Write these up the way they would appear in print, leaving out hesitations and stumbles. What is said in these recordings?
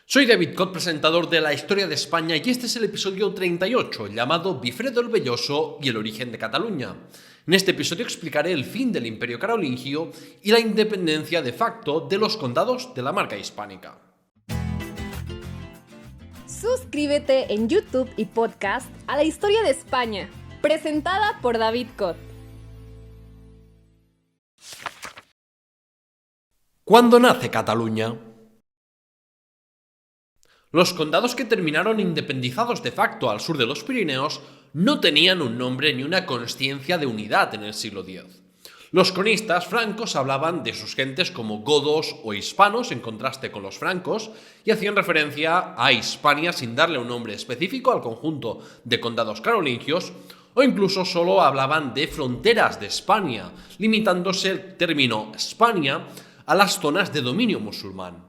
Soy David Cot, presentador de La Historia de España, y este es el episodio 38, llamado Bifredo el Velloso y el origen de Cataluña. En este episodio explicaré el fin del Imperio Carolingio y la independencia de facto de los condados de la Marca Hispánica. Suscríbete en YouTube y podcast a La Historia de España, presentada por David Cot. ¿Cuándo nace Cataluña? Los condados que terminaron independizados de facto al sur de los Pirineos no tenían un nombre ni una consciencia de unidad en el siglo X. Los cronistas francos hablaban de sus gentes como godos o hispanos en contraste con los francos y hacían referencia a Hispania sin darle un nombre específico al conjunto de condados carolingios, o incluso solo hablaban de fronteras de España, limitándose el término España a las zonas de dominio musulmán.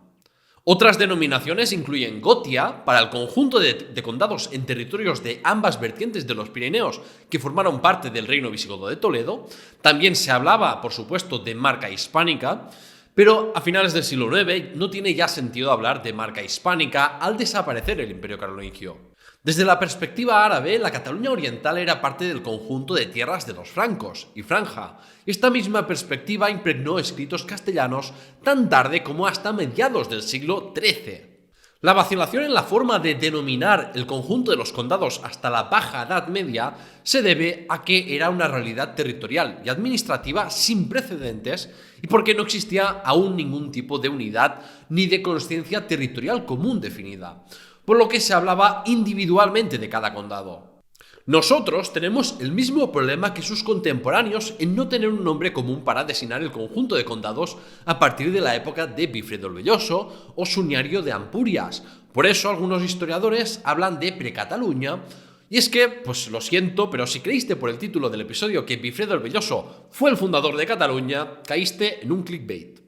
Otras denominaciones incluyen Gotia, para el conjunto de condados en territorios de ambas vertientes de los Pirineos que formaron parte del reino visigodo de Toledo. También se hablaba, por supuesto, de Marca Hispánica, pero a finales del siglo IX no tiene ya sentido hablar de Marca Hispánica al desaparecer el Imperio Carolingio. Desde la perspectiva árabe, la Cataluña oriental era parte del conjunto de tierras de los francos y Franja. Esta misma perspectiva impregnó escritos castellanos tan tarde como hasta mediados del siglo XIII. La vacilación en la forma de denominar el conjunto de los condados hasta la Baja Edad Media se debe a que era una realidad territorial y administrativa sin precedentes y porque no existía aún ningún tipo de unidad ni de consciencia territorial común definida, por lo que se hablaba individualmente de cada condado. Nosotros tenemos el mismo problema que sus contemporáneos en no tener un nombre común para designar el conjunto de condados a partir de la época de Bifredo el Velloso o Suniario de Ampurias. Por eso algunos historiadores hablan de Precataluña. Y es que, pues lo siento, pero si creíste por el título del episodio que Bifredo el Velloso fue el fundador de Cataluña, caíste en un clickbait.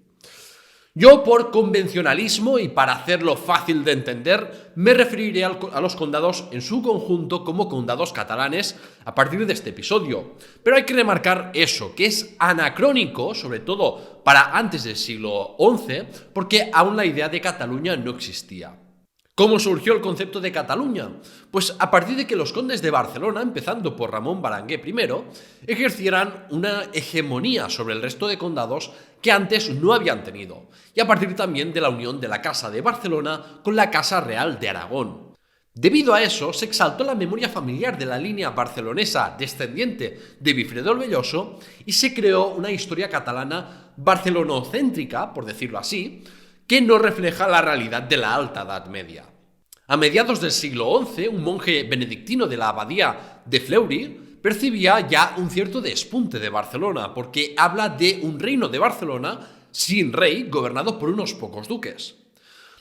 Yo, por convencionalismo y para hacerlo fácil de entender, me referiré a los condados en su conjunto como condados catalanes a partir de este episodio. Pero hay que remarcar eso, que es anacrónico, sobre todo para antes del siglo XI, porque aún la idea de Cataluña no existía. ¿Cómo surgió el concepto de Cataluña? Pues a partir de que los condes de Barcelona, empezando por Ramón Berenguer I, ejercieran una hegemonía sobre el resto de condados que antes no habían tenido, y a partir también de la unión de la Casa de Barcelona con la Casa Real de Aragón. Debido a eso, se exaltó la memoria familiar de la línea barcelonesa descendiente de Bifredo el Velloso y se creó una historia catalana barcelonocéntrica, por decirlo así, que no refleja la realidad de la Alta Edad Media. A mediados del siglo XI, un monje benedictino de la abadía de Fleury percibía ya un cierto despunte de Barcelona, porque habla de un reino de Barcelona sin rey, gobernado por unos pocos duques.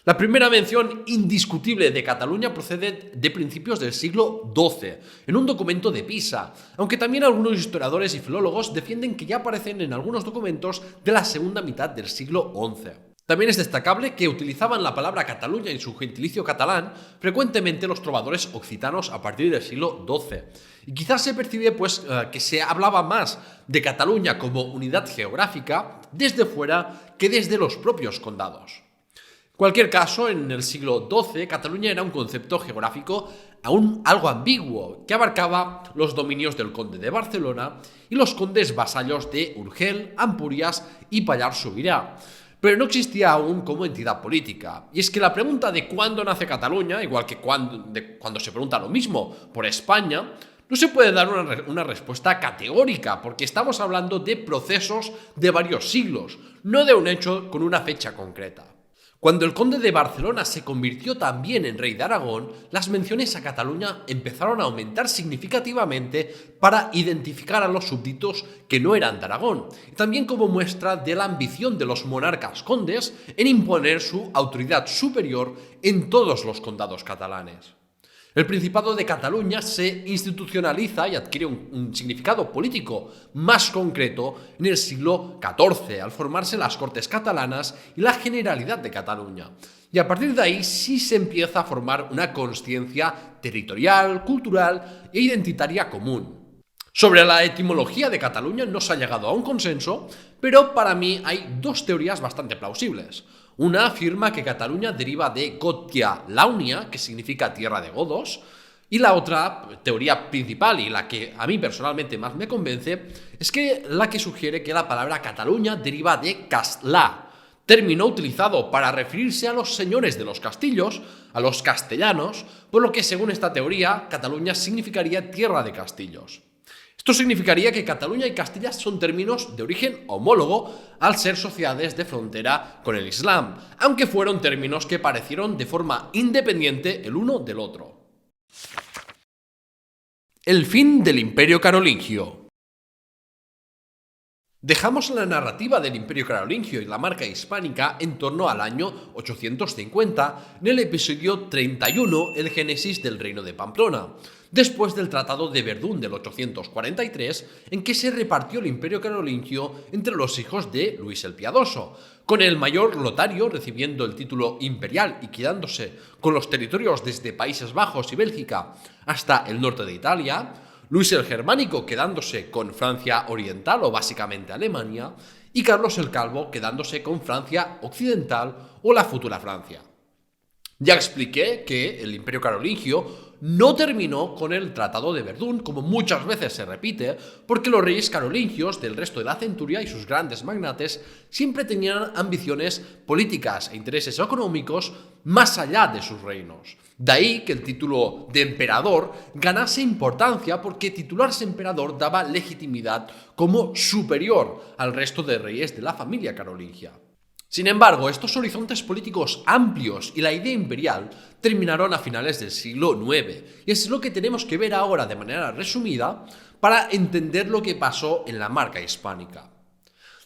La primera mención indiscutible de Cataluña procede de principios del siglo XII, en un documento de Pisa, aunque también algunos historiadores y filólogos defienden que ya aparecen en algunos documentos de la segunda mitad del siglo XI. También es destacable que utilizaban la palabra Cataluña en su gentilicio catalán frecuentemente los trovadores occitanos a partir del siglo XII. Y quizás se percibe que se hablaba más de Cataluña como unidad geográfica desde fuera que desde los propios condados. En cualquier caso, en el siglo XII, Cataluña era un concepto geográfico aún algo ambiguo, que abarcaba los dominios del conde de Barcelona y los condes vasallos de Urgel, Ampurias y Pallars Sobirà, pero no existía aún como entidad política. Y es que la pregunta de cuándo nace Cataluña, igual que cuando se pregunta lo mismo por España, no se puede dar una respuesta categórica, porque estamos hablando de procesos de varios siglos, no de un hecho con una fecha concreta. Cuando el conde de Barcelona se convirtió también en rey de Aragón, las menciones a Cataluña empezaron a aumentar significativamente para identificar a los súbditos que no eran de Aragón, y también como muestra de la ambición de los monarcas condes en imponer su autoridad superior en todos los condados catalanes. El Principado de Cataluña se institucionaliza y adquiere un significado político más concreto en el siglo XIV, al formarse las Cortes Catalanas y la Generalidad de Cataluña. Y a partir de ahí sí se empieza a formar una consciencia territorial, cultural e identitaria común. Sobre la etimología de Cataluña no se ha llegado a un consenso, pero para mí hay dos teorías bastante plausibles. Una afirma que Cataluña deriva de Gotia Launia, que significa tierra de godos, y la otra teoría principal, y la que a mí personalmente más me convence, es que la que sugiere que la palabra Cataluña deriva de castlà, término utilizado para referirse a los señores de los castillos, a los castellanos, por lo que según esta teoría, Cataluña significaría tierra de castillos. Esto significaría que Cataluña y Castilla son términos de origen homólogo al ser sociedades de frontera con el Islam, aunque fueron términos que parecieron de forma independiente el uno del otro. El fin del Imperio Carolingio. Dejamos la narrativa del Imperio Carolingio y la marca hispánica en torno al año 850 en el episodio 31, el génesis del Reino de Pamplona, después del Tratado de Verdún del 843, en que se repartió el Imperio Carolingio entre los hijos de Luis el Piadoso, con el mayor Lotario recibiendo el título imperial y quedándose con los territorios desde Países Bajos y Bélgica hasta el norte de Italia, Luis el Germánico quedándose con Francia Oriental o básicamente Alemania, y Carlos el Calvo quedándose con Francia Occidental o la futura Francia. Ya expliqué que el Imperio Carolingio no terminó con el Tratado de Verdún, como muchas veces se repite, porque los reyes carolingios del resto de la centuria y sus grandes magnates siempre tenían ambiciones políticas e intereses económicos más allá de sus reinos. De ahí que el título de emperador ganase importancia porque titularse emperador daba legitimidad como superior al resto de reyes de la familia carolingia. Sin embargo, estos horizontes políticos amplios y la idea imperial terminaron a finales del siglo IX, y es lo que tenemos que ver ahora de manera resumida para entender lo que pasó en la marca hispánica.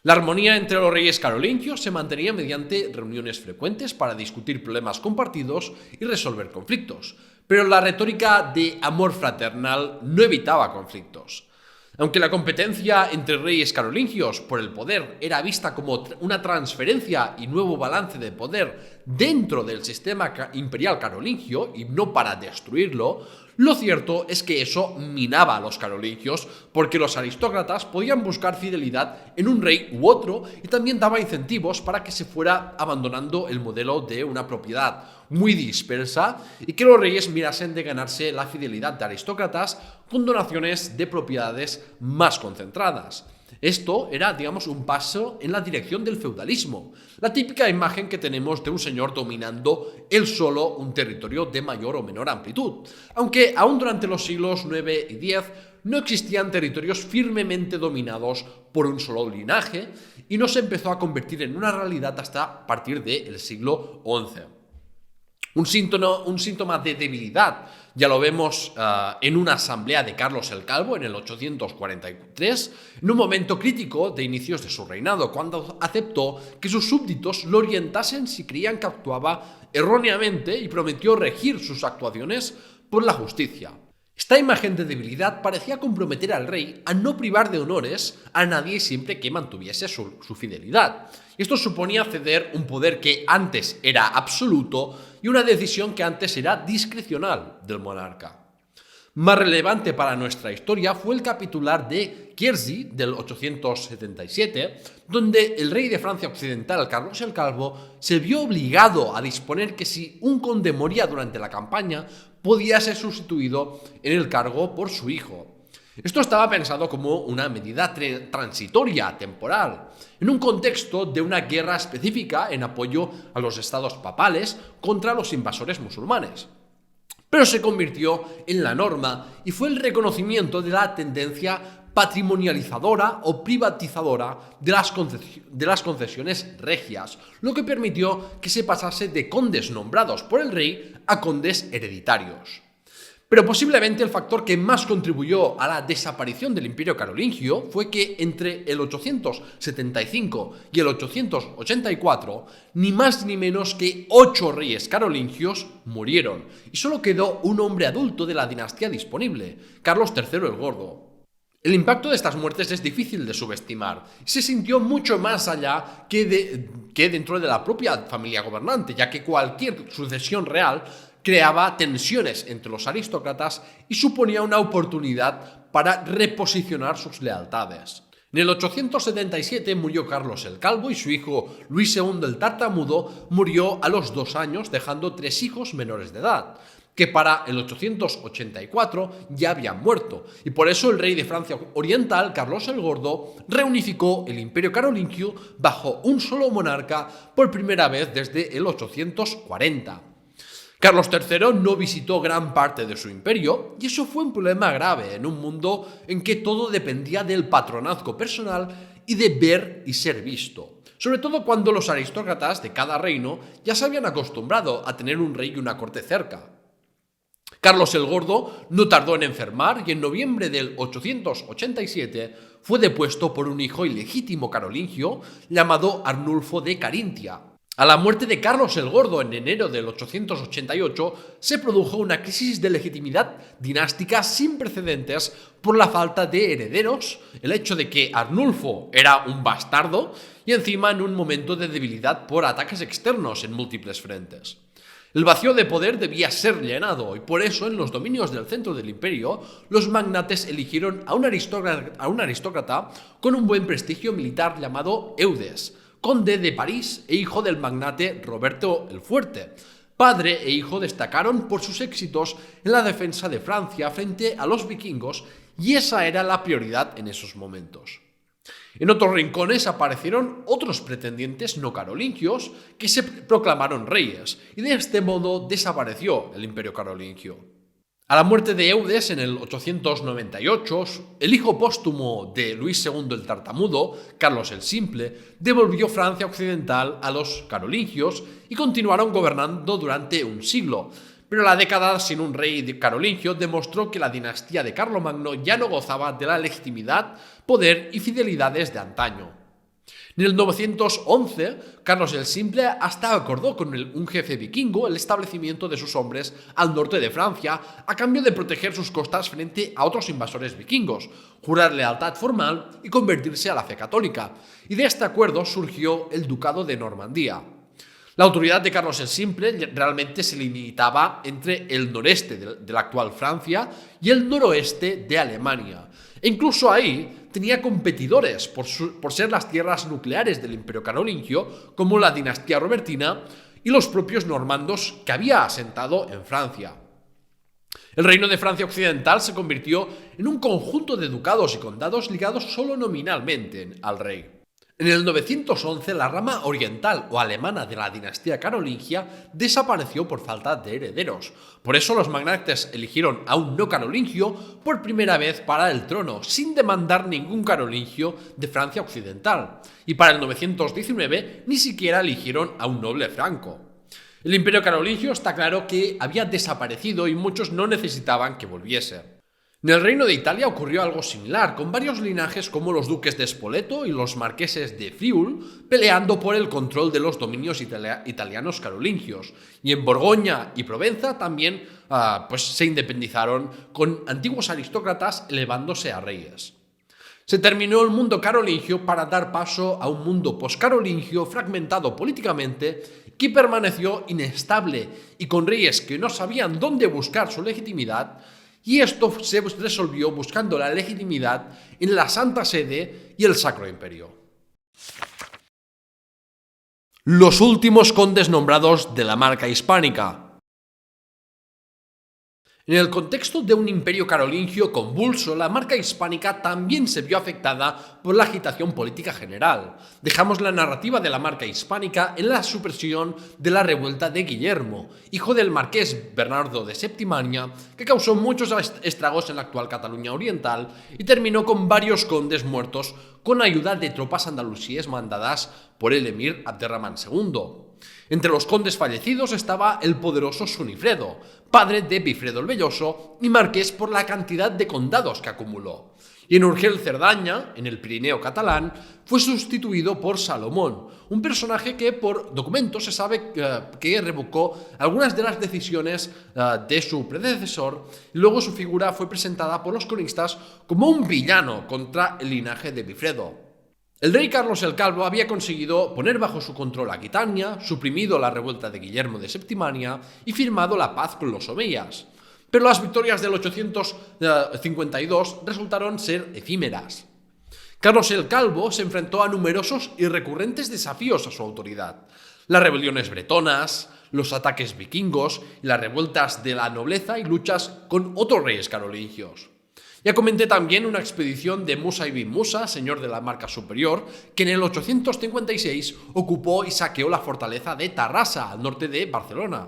La armonía entre los reyes carolingios se mantenía mediante reuniones frecuentes para discutir problemas compartidos y resolver conflictos, pero la retórica de amor fraternal no evitaba conflictos. Aunque la competencia entre reyes carolingios por el poder era vista como una transferencia y nuevo balance de poder dentro del sistema imperial carolingio y no para destruirlo, lo cierto es que eso minaba a los carolingios porque los aristócratas podían buscar fidelidad en un rey u otro y también daba incentivos para que se fuera abandonando el modelo de una propiedad muy dispersa y que los reyes mirasen de ganarse la fidelidad de aristócratas con donaciones de propiedades más concentradas. Esto era, digamos, un paso en la dirección del feudalismo, la típica imagen que tenemos de un señor dominando él solo un territorio de mayor o menor amplitud, aunque aún durante los siglos IX y X no existían territorios firmemente dominados por un solo linaje y no se empezó a convertir en una realidad hasta partir del siglo XI. Un síntoma de debilidad ya lo vemos en una asamblea de Carlos el Calvo en el 843, en un momento crítico de inicios de su reinado, cuando aceptó que sus súbditos lo orientasen si creían que actuaba erróneamente y prometió regir sus actuaciones por la justicia. Esta imagen de debilidad parecía comprometer al rey a no privar de honores a nadie siempre que mantuviese su fidelidad. Y esto suponía ceder un poder que antes era absoluto y una decisión que antes era discrecional del monarca. Más relevante para nuestra historia fue el capitular de Quierzy del 877, donde el rey de Francia Occidental, Carlos el Calvo, se vio obligado a disponer que si un conde moría durante la campaña, podía ser sustituido en el cargo por su hijo. Esto estaba pensado como una medida transitoria, temporal, en un contexto de una guerra específica en apoyo a los estados papales contra los invasores musulmanes. Pero se convirtió en la norma y fue el reconocimiento de la tendencia patrimonializadora o privatizadora de las concesiones regias, lo que permitió que se pasase de condes nombrados por el rey a condes hereditarios. Pero posiblemente el factor que más contribuyó a la desaparición del Imperio Carolingio fue que entre el 875 y el 884, ni más ni menos que 8 reyes carolingios murieron, y solo quedó un hombre adulto de la dinastía disponible, Carlos III el Gordo. El impacto de estas muertes es difícil de subestimar y se sintió mucho más allá que dentro de la propia familia gobernante, ya que cualquier sucesión real creaba tensiones entre los aristócratas y suponía una oportunidad para reposicionar sus lealtades. En el 877 murió Carlos el Calvo y su hijo Luis II el Tartamudo murió a los 2 años, dejando 3 hijos menores de edad, que para el 884 ya habían muerto, y por eso el rey de Francia Oriental, Carlos el Gordo, reunificó el imperio carolingio bajo un solo monarca por primera vez desde el 840. Carlos III no visitó gran parte de su imperio, y eso fue un problema grave en un mundo en que todo dependía del patronazgo personal y de ver y ser visto, sobre todo cuando los aristócratas de cada reino ya se habían acostumbrado a tener un rey y una corte cerca. Carlos el Gordo no tardó en enfermar y en noviembre del 887 fue depuesto por un hijo ilegítimo carolingio llamado Arnulfo de Carintia. A la muerte de Carlos el Gordo en enero del 888 se produjo una crisis de legitimidad dinástica sin precedentes por la falta de herederos, el hecho de que Arnulfo era un bastardo y encima en un momento de debilidad por ataques externos en múltiples frentes. El vacío de poder debía ser llenado y por eso en los dominios del centro del imperio los magnates eligieron a un aristócrata con un buen prestigio militar llamado Eudes, conde de París e hijo del magnate Roberto el Fuerte. Padre e hijo destacaron por sus éxitos en la defensa de Francia frente a los vikingos y esa era la prioridad en esos momentos. En otros rincones aparecieron otros pretendientes no carolingios que se proclamaron reyes y de este modo desapareció el imperio carolingio. A la muerte de Eudes en el 898, el hijo póstumo de Luis II el Tartamudo, Carlos el Simple, devolvió Francia occidental a los carolingios y continuaron gobernando durante un siglo. Pero la década sin un rey carolingio demostró que la dinastía de Carlomagno ya no gozaba de la legitimidad, poder y fidelidades de antaño. En el 911, Carlos el Simple hasta acordó con un jefe vikingo el establecimiento de sus hombres al norte de Francia a cambio de proteger sus costas frente a otros invasores vikingos, jurar lealtad formal y convertirse a la fe católica, y de este acuerdo surgió el Ducado de Normandía. La autoridad de Carlos el Simple realmente se limitaba entre el noreste de la actual Francia y el noroeste de Alemania. E incluso ahí tenía competidores por ser las tierras nucleares del Imperio Carolingio, como la dinastía robertina y los propios normandos que había asentado en Francia. El reino de Francia Occidental se convirtió en un conjunto de ducados y condados ligados solo nominalmente al rey. En el 911, la rama oriental o alemana de la dinastía carolingia desapareció por falta de herederos. Por eso los magnates eligieron a un no carolingio por primera vez para el trono, sin demandar ningún carolingio de Francia Occidental. Y para el 919 ni siquiera eligieron a un noble franco. El imperio carolingio está claro que había desaparecido y muchos no necesitaban que volviese. En el reino de Italia ocurrió algo similar, con varios linajes como los duques de Spoleto y los marqueses de Friul peleando por el control de los dominios italianos carolingios. Y en Borgoña y Provenza también se independizaron, con antiguos aristócratas elevándose a reyes. Se terminó el mundo carolingio para dar paso a un mundo poscarolingio fragmentado políticamente que permaneció inestable y con reyes que no sabían dónde buscar su legitimidad. Y esto se resolvió buscando la legitimidad en la Santa Sede y el Sacro Imperio. Los últimos condes nombrados de la Marca Hispánica. En el contexto de un imperio carolingio convulso, la Marca Hispánica también se vio afectada por la agitación política general. Dejamos la narrativa de la Marca Hispánica en la supresión de la revuelta de Guillermo, hijo del marqués Bernardo de Septimania, que causó muchos estragos en la actual Cataluña Oriental y terminó con varios condes muertos con ayuda de tropas andalusíes mandadas por el emir Abderramán II. Entre los condes fallecidos estaba el poderoso Sunifredo, padre de Bifredo el Velloso y marqués por la cantidad de condados que acumuló. Y en Urgel Cerdaña, en el Pirineo catalán, fue sustituido por Salomón, un personaje que por documentos se sabe que revocó algunas de las decisiones de su predecesor, y luego su figura fue presentada por los cronistas como un villano contra el linaje de Bifredo. El rey Carlos el Calvo había conseguido poner bajo su control Aquitania, suprimido la revuelta de Guillermo de Septimania y firmado la paz con los omeyas. Pero las victorias del 852 resultaron ser efímeras. Carlos el Calvo se enfrentó a numerosos y recurrentes desafíos a su autoridad: las rebeliones bretonas, los ataques vikingos, las revueltas de la nobleza y luchas con otros reyes carolingios. Ya comenté también una expedición de Musa ibn Musa, señor de la Marca Superior, que en el 856 ocupó y saqueó la fortaleza de Tarrasa, al norte de Barcelona.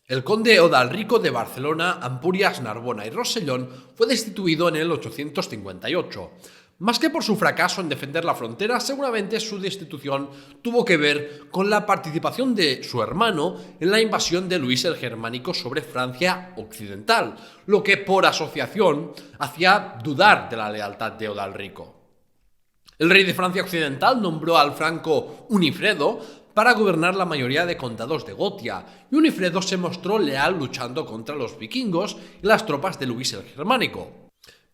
El conde Odalrico de Barcelona, Ampurias, Narbona y Rosellón fue destituido en el 858. Más que por su fracaso en defender la frontera, seguramente su destitución tuvo que ver con la participación de su hermano en la invasión de Luis el Germánico sobre Francia occidental, lo que por asociación hacía dudar de la lealtad de Odalrico. El rey de Francia occidental nombró al franco Unifredo para gobernar la mayoría de condados de Gotia, y Unifredo se mostró leal luchando contra los vikingos y las tropas de Luis el Germánico.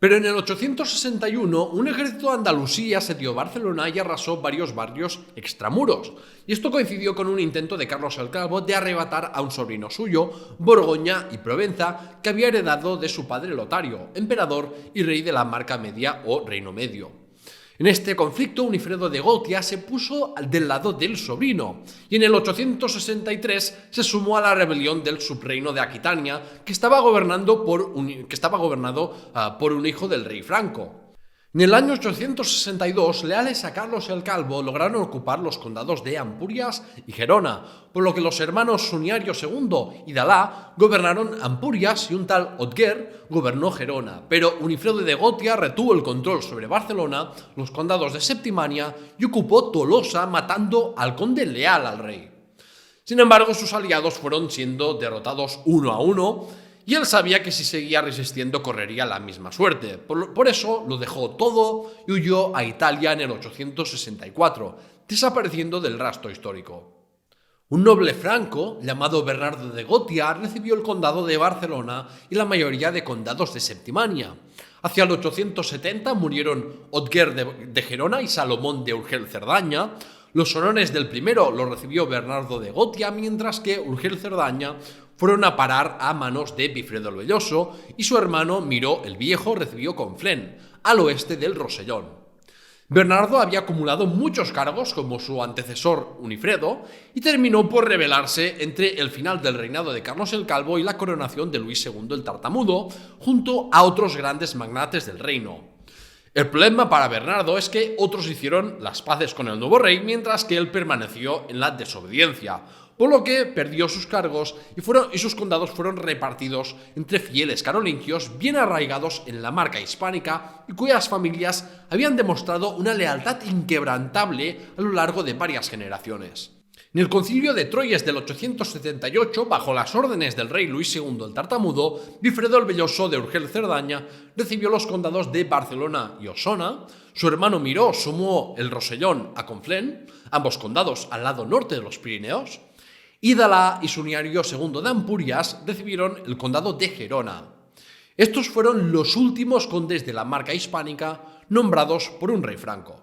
Pero en el 861, un ejército andaluzí asedió Barcelona y arrasó varios barrios extramuros, y esto coincidió con un intento de Carlos el Calvo de arrebatar a un sobrino suyo, Borgoña y Provenza, que había heredado de su padre Lotario, emperador y rey de la Marca Media o Reino Medio. En este conflicto, Unifredo de Gotia se puso del lado del sobrino, y en el 863 se sumó a la rebelión del subreino de Aquitania, que estaba gobernado por un hijo del rey franco. En el año 862, leales a Carlos el Calvo, lograron ocupar los condados de Ampurias y Gerona, por lo que los hermanos Suniario II y Dalá gobernaron Ampurias y un tal Otger gobernó Gerona, pero Unifredo de Gotia retuvo el control sobre Barcelona, los condados de Septimania y ocupó Tolosa, matando al conde leal al rey. Sin embargo, sus aliados fueron siendo derrotados uno a uno, y él sabía que si seguía resistiendo correría la misma suerte. Por eso lo dejó todo y huyó a Italia en el 864, desapareciendo del rastro histórico. Un noble franco, llamado Bernardo de Gotia, recibió el condado de Barcelona y la mayoría de condados de Septimania. Hacia el 870 murieron Otger de Gerona y Salomón de Urgel Cerdaña. Los honores del primero los recibió Bernardo de Gotia, mientras que Urgel Cerdaña fueron a parar a manos de Bifredo el Velloso, y su hermano Miró el Viejo recibió Conflent, al oeste del Rosellón. Bernardo había acumulado muchos cargos como su antecesor Unifredo y terminó por rebelarse entre el final del reinado de Carlos el Calvo y la coronación de Luis II el Tartamudo, junto a otros grandes magnates del reino. El problema para Bernardo es que otros hicieron las paces con el nuevo rey, mientras que él permaneció en la desobediencia, por lo que perdió sus cargos y sus condados fueron repartidos entre fieles carolingios bien arraigados en la Marca hispánica y cuyas familias habían demostrado una lealtad inquebrantable a lo largo de varias generaciones. En el concilio de Troyes del 878, bajo las órdenes del rey Luis II el Tartamudo, Bifredo el Velloso de Urgel Cerdaña recibió los condados de Barcelona y Osona, su hermano Miró sumó el Rosellón a Conflent, ambos condados al lado norte de los Pirineos, y Dalá y Suniario II de Ampurias recibieron el condado de Gerona. Estos fueron los últimos condes de la Marca hispánica nombrados por un rey franco.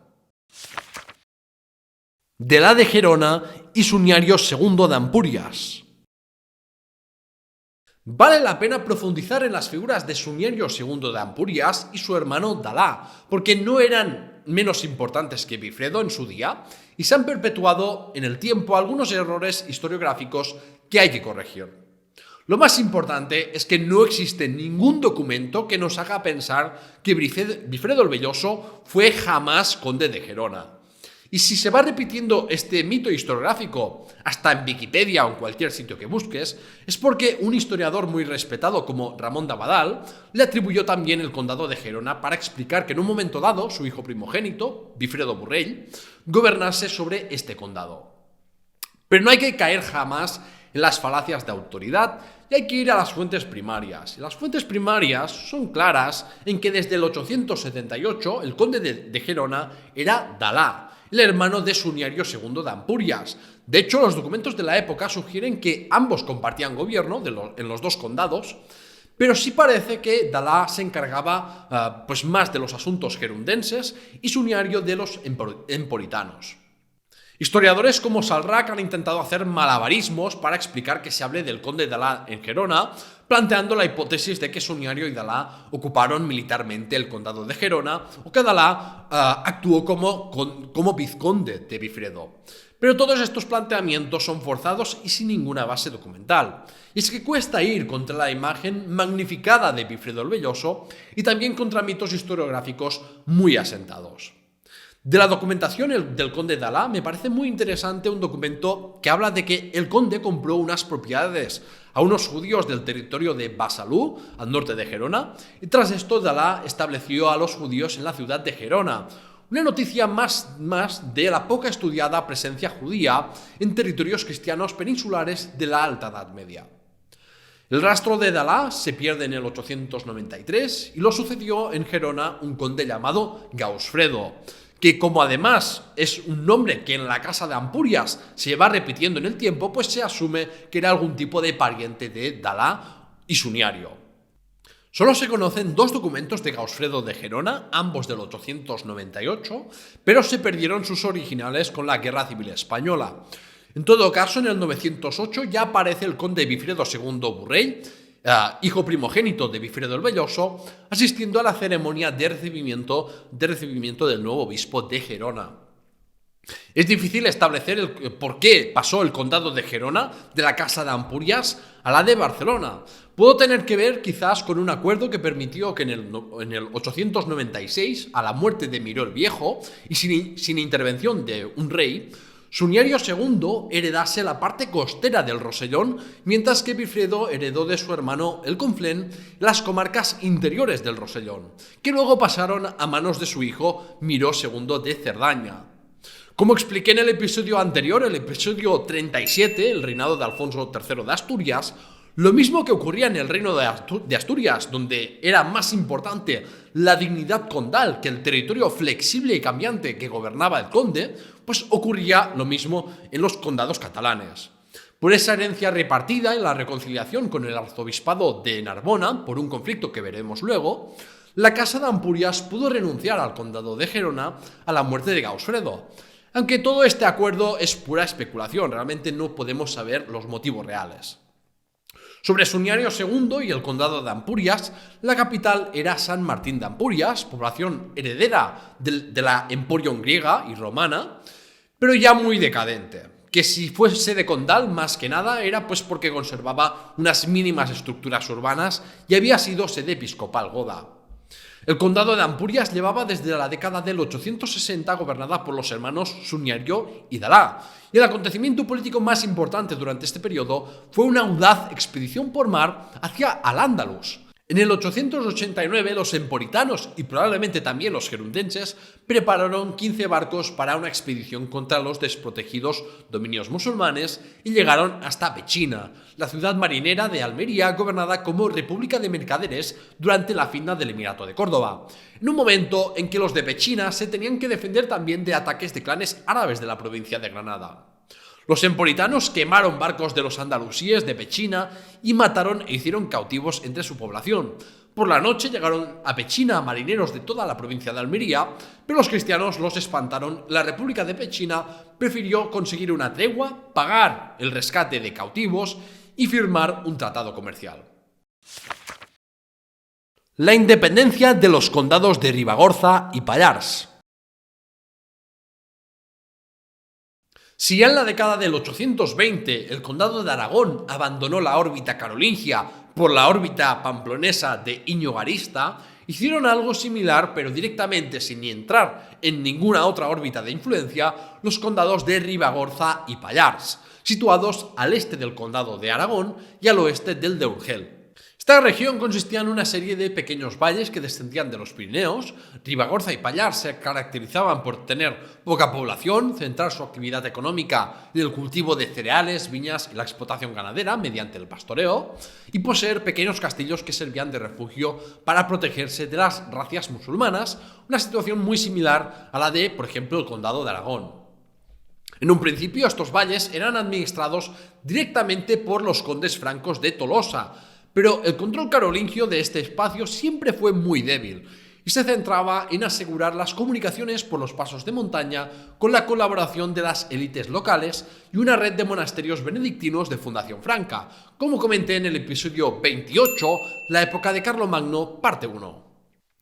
Dalá de Gerona y Suniario II de Ampurias. Vale la pena profundizar en las figuras de Suniario II de Ampurias y su hermano Dalá, porque no eran menos importantes que Bifredo en su día, y se han perpetuado en el tiempo algunos errores historiográficos que hay que corregir. Lo más importante es que no existe ningún documento que nos haga pensar que Bifredo el Velloso fue jamás conde de Gerona. Y si se va repitiendo este mito historiográfico hasta en Wikipedia o en cualquier sitio que busques, es porque un historiador muy respetado como Ramón de Abadal le atribuyó también el condado de Gerona para explicar que en un momento dado su hijo primogénito, Bifredo Burrell, gobernase sobre este condado. Pero no hay que caer jamás en las falacias de autoridad y hay que ir a las fuentes primarias. Y las fuentes primarias son claras en que desde el 878 el conde de Gerona era Dalá, el hermano de Suniario II de Ampurias. De hecho, los documentos de la época sugieren que ambos compartían gobierno en los dos condados, pero sí parece que Dalá se encargaba más de los asuntos gerundenses y Suniario de los empolitanos. Historiadores como Salrac han intentado hacer malabarismos para explicar que se hable del conde de Alá en Gerona, planteando la hipótesis de que Suñario y Dalá ocuparon militarmente el condado de Gerona o que Dalá actuó como vizconde de Bifredo. Pero todos estos planteamientos son forzados y sin ninguna base documental. Y es que cuesta ir contra la imagen magnificada de Bifredo el Velloso y también contra mitos historiográficos muy asentados. De la documentación del conde de Alá me parece muy interesante un documento que habla de que el conde compró unas propiedades a unos judíos del territorio de Basalú, al norte de Gerona, y tras esto Dalá estableció a los judíos en la ciudad de Gerona. Una noticia más de la poca estudiada presencia judía en territorios cristianos peninsulares de la Alta Edad Media. El rastro de Dalá se pierde en el 893 y lo sucedió en Gerona un conde llamado Gausfredo, que como además es un nombre que en la casa de Ampurias se va repitiendo en el tiempo, pues se asume que era algún tipo de pariente de Dalá y Suñario. Solo se conocen dos documentos de Gausfredo de Gerona, ambos del 898, pero se perdieron sus originales con la Guerra Civil Española. En todo caso, en el 908 ya aparece el conde Bifredo II Burrell, hijo primogénito de Bifredo el Velloso, asistiendo a la ceremonia de recibimiento del nuevo obispo de Gerona. Es difícil establecer por qué pasó el condado de Gerona de la casa de Ampurias a la de Barcelona. Pudo tener que ver quizás con un acuerdo que permitió que en el 896, a la muerte de Miró el Viejo y sin intervención de un rey, Suñario II heredase la parte costera del Rosellón, mientras que Bifredo heredó de su hermano el Conflent las comarcas interiores del Rosellón, que luego pasaron a manos de su hijo Miró II de Cerdaña. Como expliqué en el episodio anterior, el episodio 37, el reinado de Alfonso III de Asturias, lo mismo que ocurría en el reino de Asturias, donde era más importante la dignidad condal que el territorio flexible y cambiante que gobernaba el conde, pues ocurría lo mismo en los condados catalanes. Por esa herencia repartida y la reconciliación con el arzobispado de Narbona, por un conflicto que veremos luego, la casa de Ampurias pudo renunciar al condado de Gerona a la muerte de Gausfredo. Aunque todo este acuerdo es pura especulación, realmente no podemos saber los motivos reales. Sobre Suñario II y el condado de Ampurias, la capital era San Martín de Ampurias, población heredera de la Emporium griega y romana, pero ya muy decadente, que si fuese de condal más que nada era pues porque conservaba unas mínimas estructuras urbanas y había sido sede episcopal goda. El condado de Ampurias llevaba desde la década del 860 gobernada por los hermanos Suñario y Dalá, y el acontecimiento político más importante durante este periodo fue una audaz expedición por mar hacia Al-Ándalus. En el 889 los emporitanos y probablemente también los gerundenses prepararon 15 barcos para una expedición contra los desprotegidos dominios musulmanes y llegaron hasta Pechina, la ciudad marinera de Almería gobernada como República de Mercaderes durante la fin del Emirato de Córdoba, en un momento en que los de Pechina se tenían que defender también de ataques de clanes árabes de la provincia de Granada. Los emporitanos quemaron barcos de los andalusíes de Pechina y mataron e hicieron cautivos entre su población. Por la noche llegaron a Pechina marineros de toda la provincia de Almería, pero los cristianos los espantaron. La República de Pechina prefirió conseguir una tregua, pagar el rescate de cautivos y firmar un tratado comercial. La independencia de los condados de Ribagorza y Pallars. Si ya en la década del 820 el condado de Aragón abandonó la órbita carolingia por la órbita pamplonesa de Íñigo Arista, hicieron algo similar, pero directamente sin ni entrar en ninguna otra órbita de influencia, los condados de Ribagorza y Pallars, situados al este del condado de Aragón y al oeste del de Urgel. Esta región consistía en una serie de pequeños valles que descendían de los Pirineos. Ribagorza y Pallars se caracterizaban por tener poca población, centrar su actividad económica en el cultivo de cereales, viñas y la explotación ganadera mediante el pastoreo, y poseer pequeños castillos que servían de refugio para protegerse de las razias musulmanas, una situación muy similar a la de, por ejemplo, el condado de Aragón. En un principio, estos valles eran administrados directamente por los condes francos de Tolosa, pero el control carolingio de este espacio siempre fue muy débil, y se centraba en asegurar las comunicaciones por los pasos de montaña con la colaboración de las élites locales y una red de monasterios benedictinos de fundación franca, como comenté en el episodio 28, la época de Carlomagno, parte 1.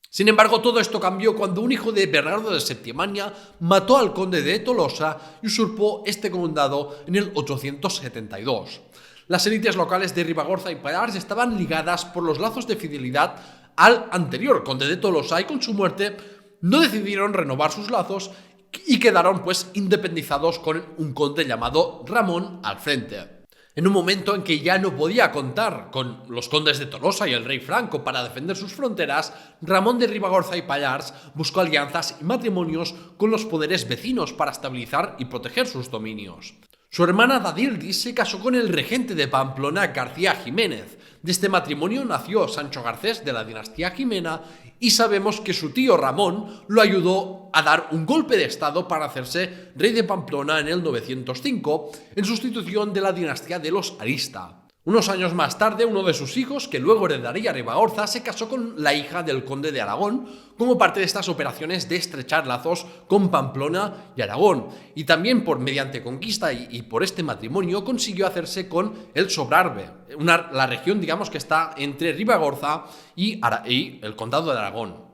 Sin embargo, todo esto cambió cuando un hijo de Bernardo de Septimania mató al conde de Tolosa y usurpó este condado en el 872. Las élites locales de Ribagorza y Pallars estaban ligadas por los lazos de fidelidad al anterior conde de Tolosa y con su muerte no decidieron renovar sus lazos y quedaron pues independizados con un conde llamado Ramón al frente. En un momento en que ya no podía contar con los condes de Tolosa y el rey Franco para defender sus fronteras, Ramón de Ribagorza y Pallars buscó alianzas y matrimonios con los poderes vecinos para estabilizar y proteger sus dominios. Su hermana Dadildis se casó con el regente de Pamplona, García Jiménez. De este matrimonio nació Sancho Garcés de la dinastía Jimena y sabemos que su tío Ramón lo ayudó a dar un golpe de estado para hacerse rey de Pamplona en el 905 en sustitución de la dinastía de los Arista. Unos años más tarde, uno de sus hijos, que luego heredaría Ribagorza, se casó con la hija del conde de Aragón como parte de estas operaciones de estrechar lazos con Pamplona y Aragón. Y también mediante conquista y por este matrimonio consiguió hacerse con el Sobrarbe, la región digamos que está entre Ribagorza y el condado de Aragón.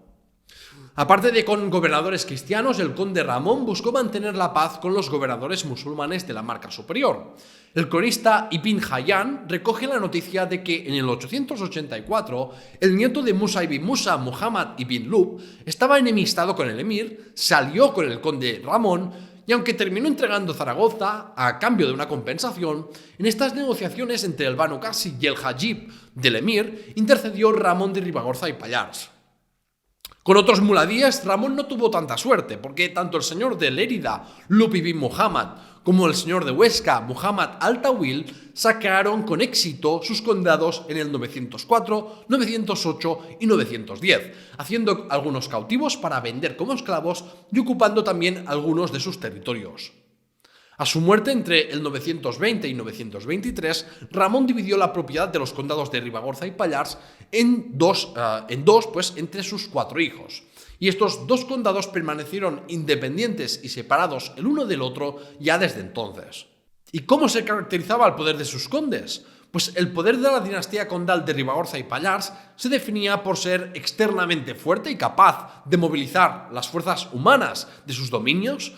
Aparte de con gobernadores cristianos, el conde Ramón buscó mantener la paz con los gobernadores musulmanes de la Marca Superior. El cronista Ibn Hayyan recoge la noticia de que en el 884 el nieto de Musa ibn Musa, Muhammad ibn Lub, estaba enemistado con el emir, salió con el conde Ramón y aunque terminó entregando Zaragoza a cambio de una compensación, en estas negociaciones entre el Banu Qasi y el Hajib del emir intercedió Ramón de Ribagorza y Pallars. Con otros muladíes, Ramón no tuvo tanta suerte, porque tanto el señor de Lérida, Lub ibn Muhammad, como el señor de Huesca, Muhammad al-Tawil, saquearon con éxito sus condados en el 904, 908 y 910, haciendo algunos cautivos para vender como esclavos y ocupando también algunos de sus territorios. A su muerte entre el 920 y 923, Ramón dividió la propiedad de los condados de Ribagorza y Pallars en dos entre sus 4 hijos. Y estos 2 condados permanecieron independientes y separados el uno del otro ya desde entonces. ¿Y cómo se caracterizaba el poder de sus condes? Pues el poder de la dinastía condal de Ribagorza y Pallars se definía por ser externamente fuerte y capaz de movilizar las fuerzas humanas de sus dominios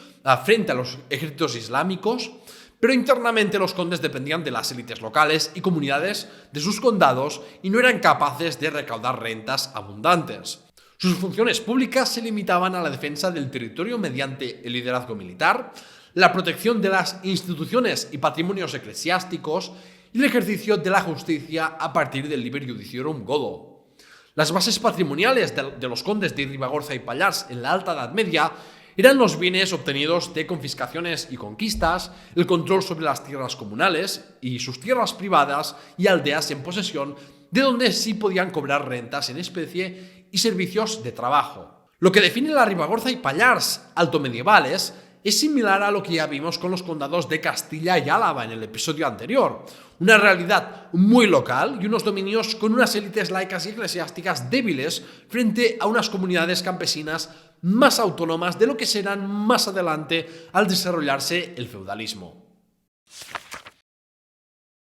frente a los ejércitos islámicos, pero internamente los condes dependían de las élites locales y comunidades de sus condados y no eran capaces de recaudar rentas abundantes. Sus funciones públicas se limitaban a la defensa del territorio mediante el liderazgo militar, la protección de las instituciones y patrimonios eclesiásticos y el ejercicio de la justicia a partir del Liber Judiciorum Godo. Las bases patrimoniales de los condes de Ribagorza y Pallars en la Alta Edad Media eran los bienes obtenidos de confiscaciones y conquistas, el control sobre las tierras comunales y sus tierras privadas y aldeas en posesión, de donde sí podían cobrar rentas en especie y servicios de trabajo. Lo que define la Ribagorza y Pallars altomedievales es similar a lo que ya vimos con los condados de Castilla y Álava en el episodio anterior. Una realidad muy local y unos dominios con unas élites laicas y eclesiásticas débiles frente a unas comunidades campesinas más autónomas de lo que serán más adelante al desarrollarse el feudalismo.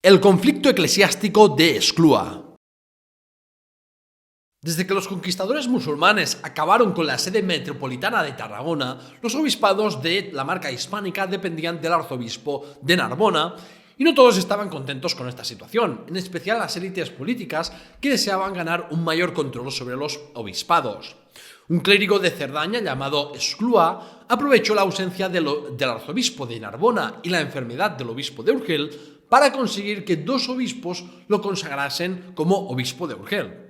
El conflicto eclesiástico de Exclúa. Desde que los conquistadores musulmanes acabaron con la sede metropolitana de Tarragona, los obispados de la Marca Hispánica dependían del arzobispo de Narbona, y no todos estaban contentos con esta situación, en especial las élites políticas que deseaban ganar un mayor control sobre los obispados. Un clérigo de Cerdaña llamado Exclúa aprovechó la ausencia del arzobispo de Narbona y la enfermedad del obispo de Urgel para conseguir que 2 obispos lo consagrasen como obispo de Urgel.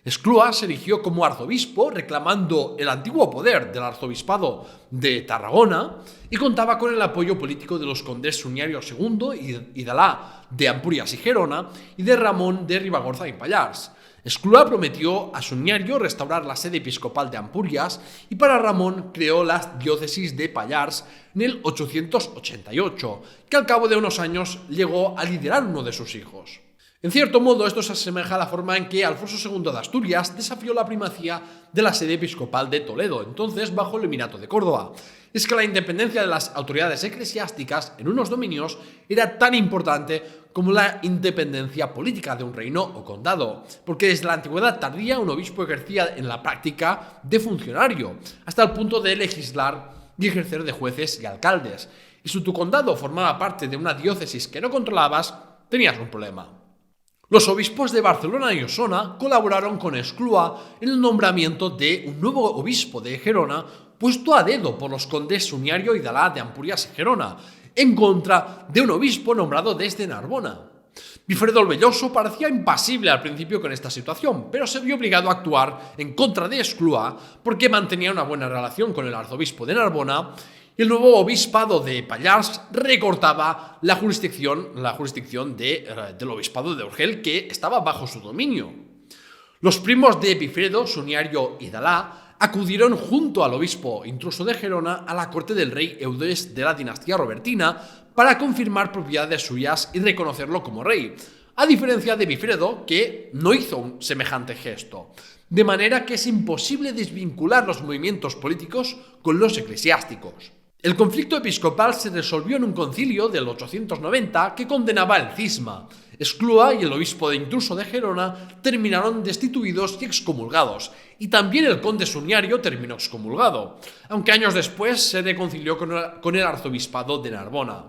Exclúa se erigió como arzobispo reclamando el antiguo poder del arzobispado de Tarragona y contaba con el apoyo político de los condes Suniario II y Dalá de Ampurias y Gerona y de Ramón de Ribagorza y Pallars. Exclúa prometió a Suniario restaurar la sede episcopal de Ampurias y para Ramón creó la diócesis de Pallars en el 888, que al cabo de unos años llegó a liderar uno de sus hijos. En cierto modo, esto se asemeja a la forma en que Alfonso II de Asturias desafió la primacía de la sede episcopal de Toledo, entonces bajo el Emirato de Córdoba. Es que la independencia de las autoridades eclesiásticas en unos dominios era tan importante como la independencia política de un reino o condado, porque desde la antigüedad tardía un obispo ejercía en la práctica de funcionario, hasta el punto de legislar y ejercer de jueces y alcaldes. Y si tu condado formaba parte de una diócesis que no controlabas, tenías un problema. Los obispos de Barcelona y Osona colaboraron con Esclúa en el nombramiento de un nuevo obispo de Gerona puesto a dedo por los condes Suniario y Dalá de Ampurias y Gerona, en contra de un obispo nombrado desde Narbona. Bifredo el Velloso parecía impasible al principio con esta situación, pero se vio obligado a actuar en contra de Esclúa porque mantenía una buena relación con el arzobispo de Narbona y el nuevo obispado de Pallars recortaba la jurisdicción del obispado de Urgel, que estaba bajo su dominio. Los primos de Bifredo, Suniario y Dalá, acudieron junto al obispo intruso de Gerona a la corte del rey Eudes de la dinastía robertina para confirmar propiedades suyas y reconocerlo como rey, a diferencia de Bifredo, que no hizo un semejante gesto. De manera que es imposible desvincular los movimientos políticos con los eclesiásticos. El conflicto episcopal se resolvió en un concilio del 890 que condenaba el cisma. Esclúa y el obispo de intruso de Gerona terminaron destituidos y excomulgados, y también el conde Suniario terminó excomulgado, aunque años después se reconcilió con el arzobispado de Narbona.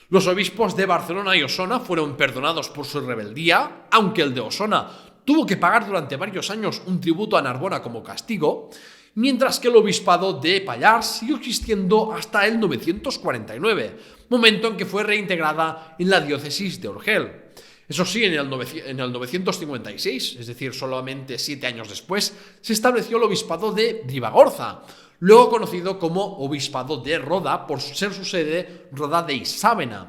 Los obispos de Barcelona y Osona fueron perdonados por su rebeldía, aunque el de Osona tuvo que pagar durante varios años un tributo a Narbona como castigo, mientras que el obispado de Pallars siguió existiendo hasta el 949, momento en que fue reintegrada en la diócesis de Urgel. Eso sí, en el 956, es decir, solamente 7 años después, se estableció el obispado de Ribagorza, luego conocido como obispado de Roda por ser su sede Roda de Isàvena.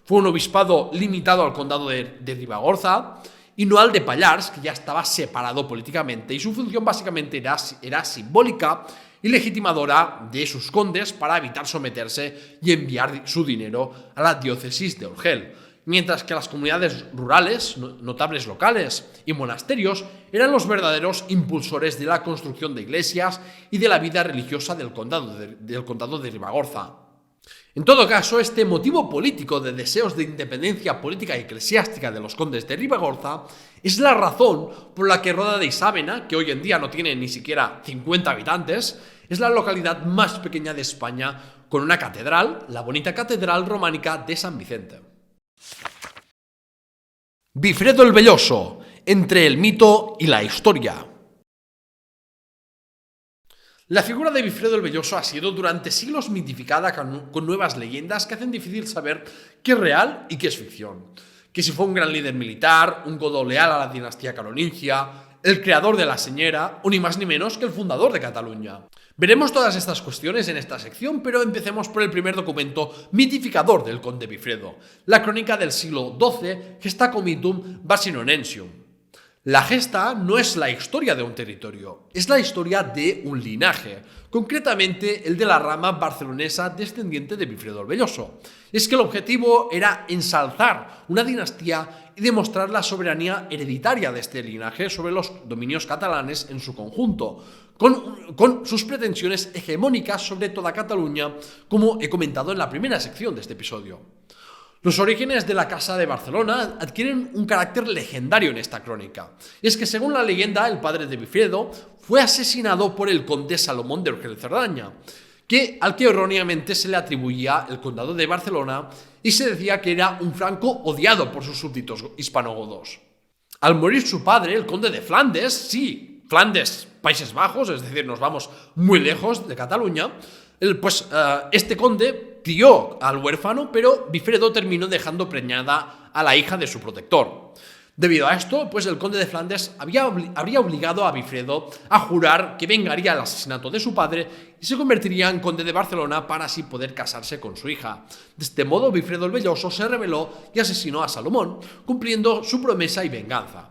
Fue un obispado limitado al condado de Ribagorza y no al de Pallars, que ya estaba separado políticamente, y su función básicamente era simbólica y legitimadora de sus condes para evitar someterse y enviar su dinero a la diócesis de Urgel, mientras que las comunidades rurales, notables locales y monasterios eran los verdaderos impulsores de la construcción de iglesias y de la vida religiosa del condado de Ribagorza. En todo caso, este motivo político de deseos de independencia política y eclesiástica de los condes de Ribagorza es la razón por la que Roda de Isàvena, que hoy en día no tiene ni siquiera 50 habitantes, es la localidad más pequeña de España con una catedral, la bonita Catedral Románica de San Vicente. Bifredo el Velloso, entre el mito y la historia. La figura de Bifredo el Velloso ha sido durante siglos mitificada con nuevas leyendas que hacen difícil saber qué es real y qué es ficción. Que si fue un gran líder militar, un godo leal a la dinastía carolingia, el creador de la señera, o ni más ni menos que el fundador de Cataluña. Veremos todas estas cuestiones en esta sección, pero empecemos por el primer documento mitificador del conde Bifredo, la crónica del siglo XII, Gesta Comitum Basinonensium. La gesta no es la historia de un territorio, es la historia de un linaje, concretamente el de la rama barcelonesa descendiente de Bifredo el Velloso. Es que el objetivo era ensalzar una dinastía y demostrar la soberanía hereditaria de este linaje sobre los dominios catalanes en su conjunto, con sus pretensiones hegemónicas sobre toda Cataluña, como he comentado en la primera sección de este episodio. Los orígenes de la Casa de Barcelona adquieren un carácter legendario en esta crónica. Y es que según la leyenda, el padre de Bifredo fue asesinado por el conde Salomón de Urgel Cerdaña, al que erróneamente se le atribuía el condado de Barcelona y se decía que era un franco odiado por sus súbditos hispanogodos. Al morir su padre, el conde de Flandes, sí, Flandes, Países Bajos, es decir, nos vamos muy lejos de Cataluña, este conde crió al huérfano, pero Bifredo terminó dejando preñada a la hija de su protector. Debido a esto, el conde de Flandes habría obligado a Bifredo a jurar que vengaría el asesinato de su padre y se convertiría en conde de Barcelona para así poder casarse con su hija. De este modo, Bifredo el Velloso se rebeló y asesinó a Salomón, cumpliendo su promesa y venganza.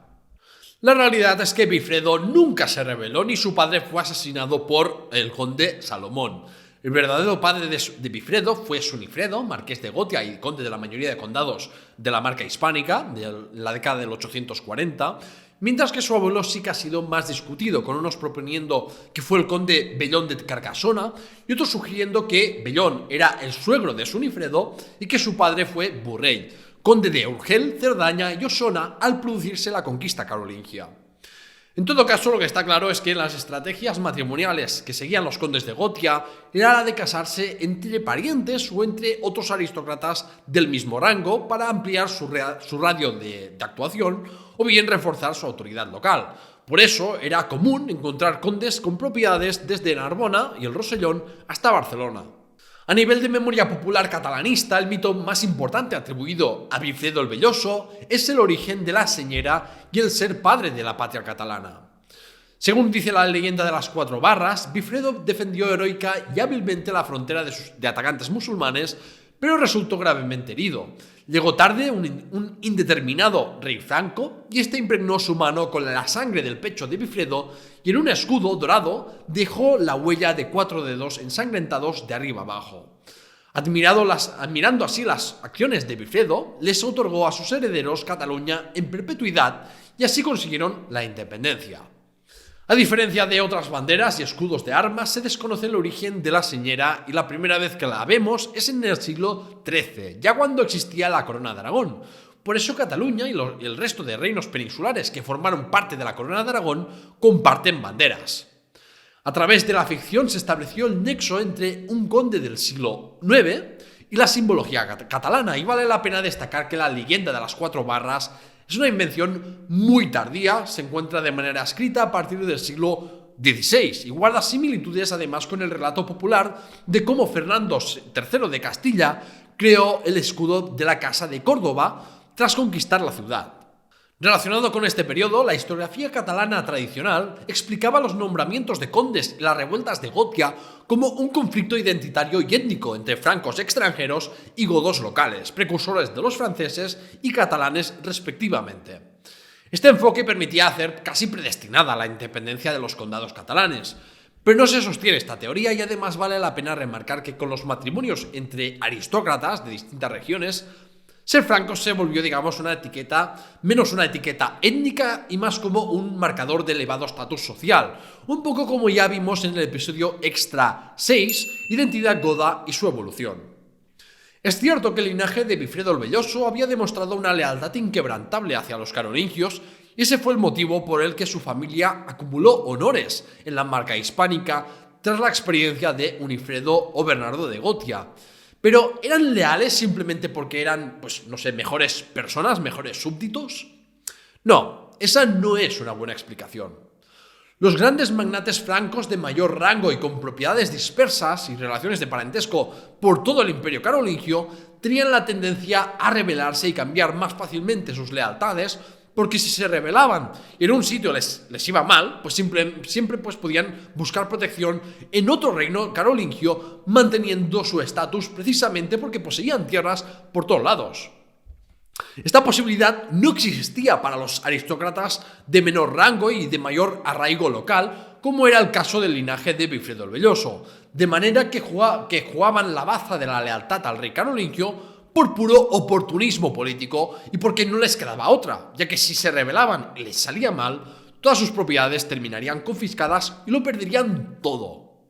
La realidad es que Bifredo nunca se rebeló ni su padre fue asesinado por el conde Salomón. El verdadero padre de Bifredo fue Sunifredo, marqués de Gotia y conde de la mayoría de condados de la marca hispánica, de la década del 840, mientras que su abuelo sí que ha sido más discutido, con unos proponiendo que fue el conde Bellón de Carcasona y otros sugiriendo que Bellón era el suegro de Sunifredo y que su padre fue Burrell, conde de Urgel, Cerdaña y Osona al producirse la conquista carolingia. En todo caso, lo que está claro es que las estrategias matrimoniales que seguían los condes de Gotia era la de casarse entre parientes o entre otros aristócratas del mismo rango para ampliar su radio de actuación o bien reforzar su autoridad local. Por eso era común encontrar condes con propiedades desde Narbona y el Rosellón hasta Barcelona. A nivel de memoria popular catalanista, el mito más importante atribuido a Bifredo el Velloso es el origen de la señera y el ser padre de la patria catalana. Según dice la leyenda de las 4 barras, Bifredo defendió heroica y hábilmente la frontera de atacantes musulmanes, pero resultó gravemente herido. Llegó tarde un indeterminado rey franco y este impregnó su mano con la sangre del pecho de Bifredo y en un escudo dorado dejó la huella de 4 dedos ensangrentados de arriba abajo. Admirando así las acciones de Bifredo, les otorgó a sus herederos Cataluña en perpetuidad y así consiguieron la independencia. A diferencia de otras banderas y escudos de armas, se desconoce el origen de la señera y la primera vez que la vemos es en el siglo XIII, ya cuando existía la corona de Aragón. Por eso Cataluña y el resto de reinos peninsulares que formaron parte de la corona de Aragón comparten banderas. A través de la ficción se estableció el nexo entre un conde del siglo IX y la simbología catalana, y vale la pena destacar que la leyenda de las 4 barras es una invención muy tardía, se encuentra de manera escrita a partir del siglo XVI y guarda similitudes además con el relato popular de cómo Fernando III de Castilla creó el escudo de la Casa de Córdoba tras conquistar la ciudad. Relacionado con este periodo, la historiografía catalana tradicional explicaba los nombramientos de condes y las revueltas de Gotia como un conflicto identitario y étnico entre francos extranjeros y godos locales, precursores de los franceses y catalanes respectivamente. Este enfoque permitía hacer casi predestinada la independencia de los condados catalanes. Pero no se sostiene esta teoría y además vale la pena remarcar que con los matrimonios entre aristócratas de distintas regiones, ser franco se volvió, digamos, menos una etiqueta étnica y más como un marcador de elevado estatus social, un poco como ya vimos en el episodio Extra 6, Identidad Goda y su evolución. Es cierto que el linaje de Bifredo el Velloso había demostrado una lealtad inquebrantable hacia los carolingios y ese fue el motivo por el que su familia acumuló honores en la marca hispánica tras la experiencia de Unifredo o Bernardo de Gotia. Pero ¿eran leales simplemente porque eran, mejores personas, mejores súbditos? No, esa no es una buena explicación. Los grandes magnates francos de mayor rango y con propiedades dispersas y relaciones de parentesco por todo el imperio carolingio tenían la tendencia a rebelarse y cambiar más fácilmente sus lealtades, porque si se rebelaban y en un sitio les iba mal, pues siempre podían buscar protección en otro reino carolingio, manteniendo su estatus precisamente porque poseían tierras por todos lados. Esta posibilidad no existía para los aristócratas de menor rango y de mayor arraigo local, como era el caso del linaje de Bifredo el Velloso, de manera que jugaban la baza de la lealtad al rey carolingio por puro oportunismo político y porque no les quedaba otra, ya que si se rebelaban y les salía mal, todas sus propiedades terminarían confiscadas y lo perderían todo.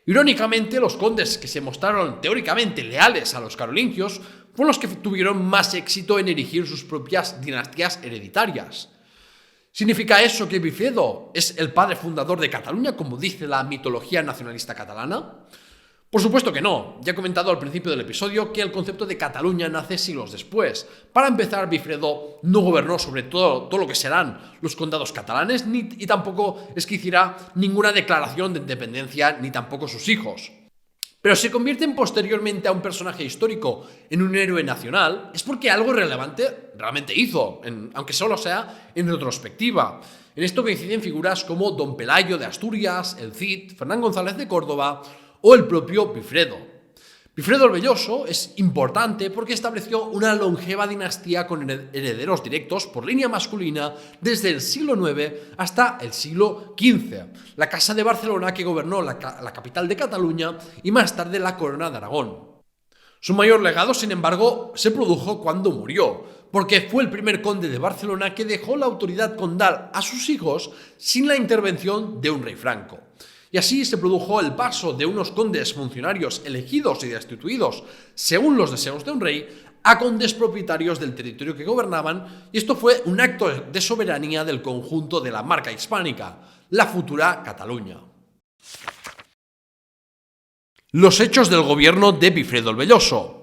Irónicamente, los condes que se mostraron teóricamente leales a los carolingios fueron los que tuvieron más éxito en erigir sus propias dinastías hereditarias. ¿Significa eso que Bifredo es el padre fundador de Cataluña, como dice la mitología nacionalista catalana? Por supuesto que no. Ya he comentado al principio del episodio que el concepto de Cataluña nace siglos después. Para empezar, Bifredo no gobernó sobre todo lo que serán los condados catalanes y tampoco es que hiciera ninguna declaración de independencia, ni tampoco sus hijos. Pero se convierten posteriormente a un personaje histórico en un héroe nacional es porque algo relevante realmente hizo, aunque solo sea en retrospectiva. En esto coinciden figuras como Don Pelayo de Asturias, el Cid, Fernán González de Córdoba o el propio Bifredo. Bifredo el Velloso es importante porque estableció una longeva dinastía con herederos directos por línea masculina desde el siglo IX hasta el siglo XV. La Casa de Barcelona, que gobernó la capital de Cataluña y más tarde la Corona de Aragón. Su mayor legado, sin embargo, se produjo cuando murió, porque fue el primer conde de Barcelona que dejó la autoridad condal a sus hijos sin la intervención de un rey franco. Y así se produjo el paso de unos condes funcionarios elegidos y destituidos según los deseos de un rey a condes propietarios del territorio que gobernaban, y esto fue un acto de soberanía del conjunto de la marca hispánica, la futura Cataluña. Los hechos del gobierno de Bifredo el Velloso.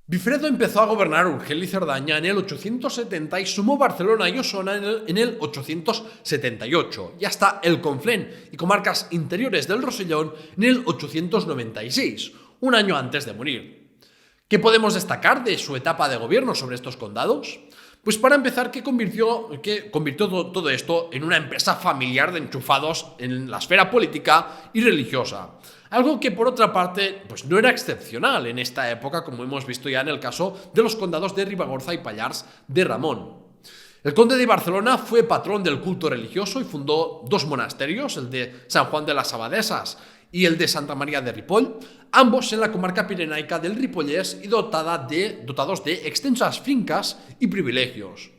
Bifredo empezó a gobernar Urgel y Cerdaña en el 870 y sumó Barcelona y Osona en el 878, y hasta el Conflent y comarcas interiores del Rosellón en el 896, un año antes de morir. ¿Qué podemos destacar de su etapa de gobierno sobre estos condados? Pues para empezar, que convirtió todo esto en una empresa familiar de enchufados en la esfera política y religiosa. Algo que, por otra parte, pues no era excepcional en esta época, como hemos visto ya en el caso de los condados de Ribagorza y Pallars de Ramón. El conde de Barcelona fue patrón del culto religioso y fundó dos monasterios, el de San Juan de las Abadesas y el de Santa María de Ripoll, ambos en la comarca pirenaica del Ripollès y dotados de extensas fincas y privilegios.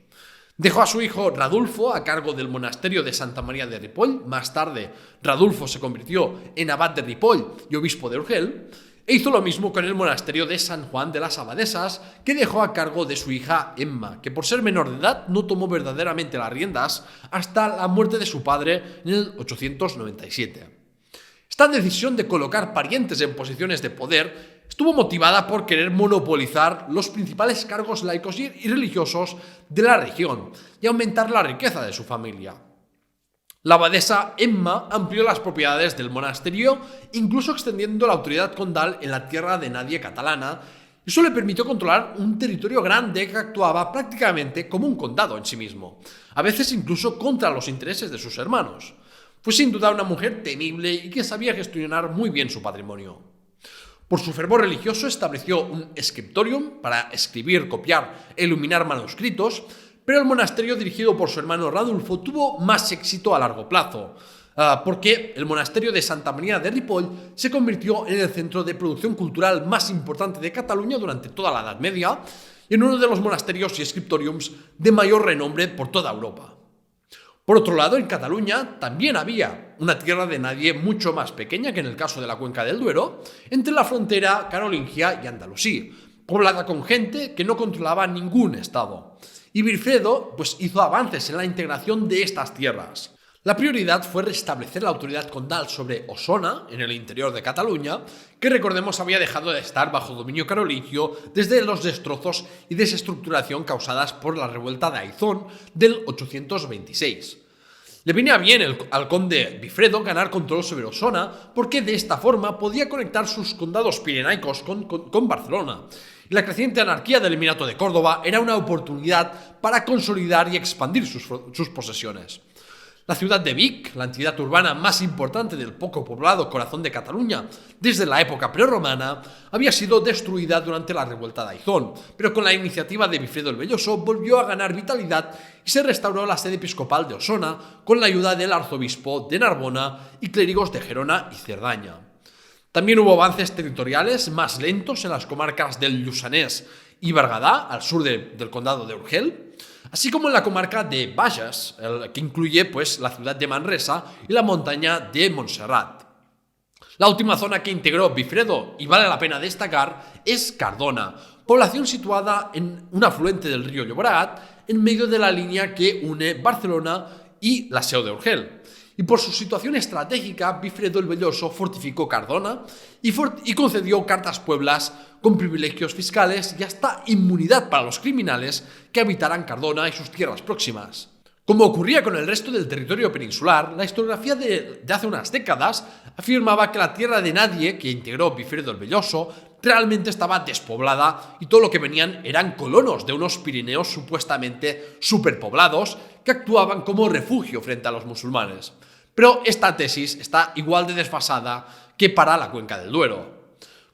Dejó a su hijo Radulfo a cargo del monasterio de Santa María de Ripoll. Más tarde, Radulfo se convirtió en abad de Ripoll y obispo de Urgel, e hizo lo mismo con el monasterio de San Juan de las Abadesas, que dejó a cargo de su hija Emma, que por ser menor de edad no tomó verdaderamente las riendas hasta la muerte de su padre en el 897. Esta decisión de colocar parientes en posiciones de poder estuvo motivada por querer monopolizar los principales cargos laicos y religiosos de la región y aumentar la riqueza de su familia. La abadesa Emma amplió las propiedades del monasterio, incluso extendiendo la autoridad condal en la tierra de nadie catalana, y eso le permitió controlar un territorio grande que actuaba prácticamente como un condado en sí mismo, a veces incluso contra los intereses de sus hermanos. Fue sin duda una mujer temible y que sabía gestionar muy bien su patrimonio. Por su fervor religioso estableció un scriptorium para escribir, copiar e iluminar manuscritos, pero el monasterio dirigido por su hermano Radulfo tuvo más éxito a largo plazo, porque el monasterio de Santa María de Ripoll se convirtió en el centro de producción cultural más importante de Cataluña durante toda la Edad Media y en uno de los monasterios y scriptoriums de mayor renombre por toda Europa. Por otro lado, en Cataluña también había una tierra de nadie mucho más pequeña que en el caso de la Cuenca del Duero, entre la frontera carolingia y andalusí, poblada con gente que no controlaba ningún estado. Y Bifredo hizo avances en la integración de estas tierras. La prioridad fue restablecer la autoridad condal sobre Osona, en el interior de Cataluña, que recordemos había dejado de estar bajo dominio carolingio desde los destrozos y desestructuración causadas por la revuelta de Aizón del 826. Le venía bien al conde Bifredo ganar control sobre Osona, porque de esta forma podía conectar sus condados pirenaicos con Barcelona. Y la creciente anarquía del Emirato de Córdoba era una oportunidad para consolidar y expandir sus posesiones. La ciudad de Vic, la entidad urbana más importante del poco poblado corazón de Cataluña desde la época prerromana, había sido destruida durante la revuelta de Aizón, pero con la iniciativa de Bifredo el Velloso volvió a ganar vitalidad y se restauró la sede episcopal de Osona con la ayuda del arzobispo de Narbona y clérigos de Gerona y Cerdaña. También hubo avances territoriales más lentos en las comarcas del Lluçanès y Berguedà, al sur del condado de Urgel, así como en la comarca de Bages, que incluye la ciudad de Manresa y la montaña de Montserrat. La última zona que integró Bifredo, y vale la pena destacar, es Cardona, población situada en un afluente del río Llobregat, en medio de la línea que une Barcelona y la Seu d'Urgell. Y por su situación estratégica, Bifredo el Velloso fortificó Cardona y concedió cartas pueblas con privilegios fiscales y hasta inmunidad para los criminales que habitaran Cardona y sus tierras próximas. Como ocurría con el resto del territorio peninsular, la historiografía de hace unas décadas afirmaba que la tierra de nadie que integró Bifredo el Velloso realmente estaba despoblada y todo lo que venían eran colonos de unos Pirineos supuestamente superpoblados que actuaban como refugio frente a los musulmanes. Pero esta tesis está igual de desfasada que para la cuenca del Duero.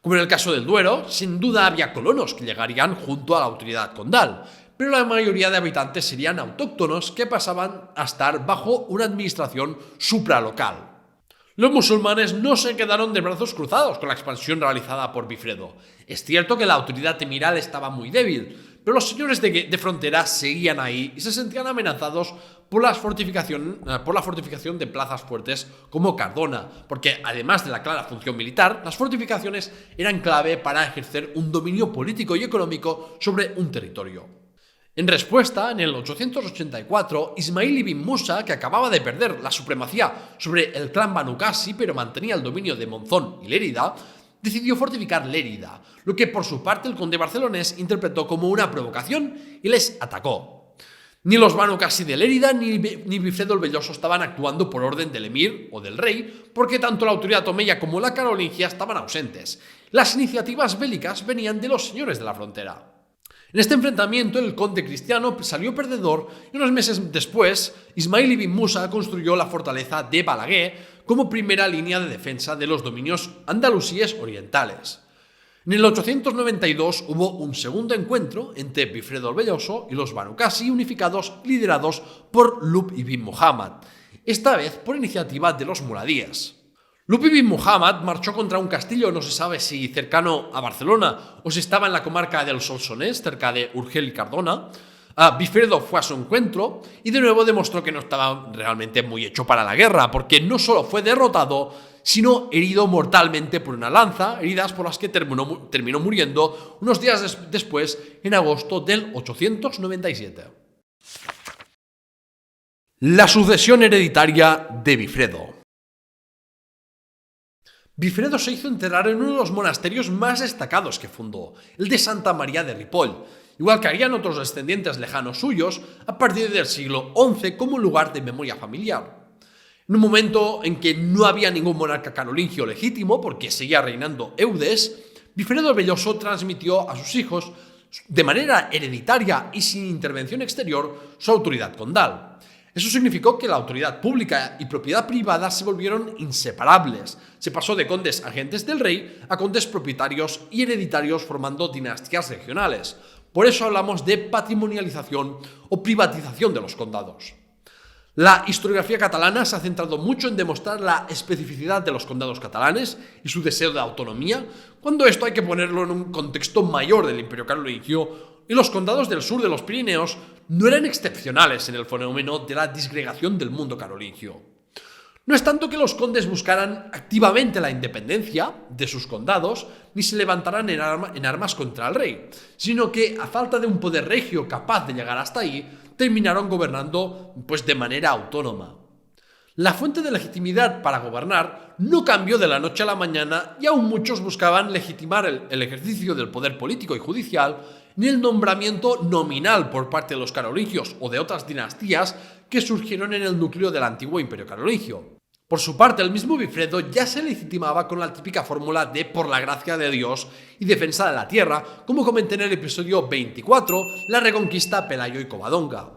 Como en el caso del Duero, sin duda había colonos que llegarían junto a la autoridad condal, pero la mayoría de habitantes serían autóctonos que pasaban a estar bajo una administración supralocal. Los musulmanes no se quedaron de brazos cruzados con la expansión realizada por Bifredo. Es cierto que la autoridad emiral estaba muy débil, pero los señores de frontera seguían ahí y se sentían amenazados por la fortificación de plazas fuertes como Cardona, porque además de la clara función militar, las fortificaciones eran clave para ejercer un dominio político y económico sobre un territorio. En respuesta, en el 884, Ismail ibn Musa, que acababa de perder la supremacía sobre el clan Banu Qasi, pero mantenía el dominio de Monzón y Lérida, decidió fortificar Lérida, lo que por su parte el conde barcelonés interpretó como una provocación y les atacó. Ni los Banu Qasi de Lérida ni Bifredo el Velloso estaban actuando por orden del emir o del rey, porque tanto la autoridad omeya como la carolingia estaban ausentes. Las iniciativas bélicas venían de los señores de la frontera. En este enfrentamiento el conde cristiano salió perdedor y unos meses después Ismail ibn Musa construyó la fortaleza de Balaguer como primera línea de defensa de los dominios andalusíes orientales. En el 892 hubo un segundo encuentro entre Bifredo el Velloso y los Banu Qasi unificados liderados por Lub ibn Muhammad, esta vez por iniciativa de los muladíes. Lub ibn Muhammad marchó contra un castillo, no se sabe si cercano a Barcelona o si estaba en la comarca del Solsonès, cerca de Urgel y Cardona. Bifredo fue a su encuentro y de nuevo demostró que no estaba realmente muy hecho para la guerra, porque no solo fue derrotado, sino herido mortalmente por una lanza, heridas por las que terminó muriendo unos días después, en agosto del 897. La sucesión hereditaria de Bifredo. Bifredo se hizo enterrar en uno de los monasterios más destacados que fundó, el de Santa María de Ripoll, igual que harían otros descendientes lejanos suyos a partir del siglo XI como lugar de memoria familiar. En un momento en que no había ningún monarca carolingio legítimo porque seguía reinando Eudes, Bifredo el Velloso transmitió a sus hijos, de manera hereditaria y sin intervención exterior, su autoridad condal. Eso significó que la autoridad pública y propiedad privada se volvieron inseparables. Se pasó de condes agentes del rey a condes propietarios y hereditarios formando dinastías regionales. Por eso hablamos de patrimonialización o privatización de los condados. La historiografía catalana se ha centrado mucho en demostrar la especificidad de los condados catalanes y su deseo de autonomía, cuando esto hay que ponerlo en un contexto mayor del Imperio Carolingio, y los condados del sur de los Pirineos no eran excepcionales en el fenómeno de la disgregación del mundo carolingio. No es tanto que los condes buscaran activamente la independencia de sus condados, ni se levantaran en armas contra el rey, sino que, a falta de un poder regio capaz de llegar hasta ahí, terminaron gobernando de manera autónoma. La fuente de legitimidad para gobernar no cambió de la noche a la mañana y aún muchos buscaban legitimar el ejercicio del poder político y judicial ni el nombramiento nominal por parte de los carolingios o de otras dinastías que surgieron en el núcleo del antiguo Imperio Carolingio. Por su parte, el mismo Bifredo ya se legitimaba con la típica fórmula de por la gracia de Dios y defensa de la tierra, como comenté en el episodio 24, la reconquista Pelayo y Covadonga.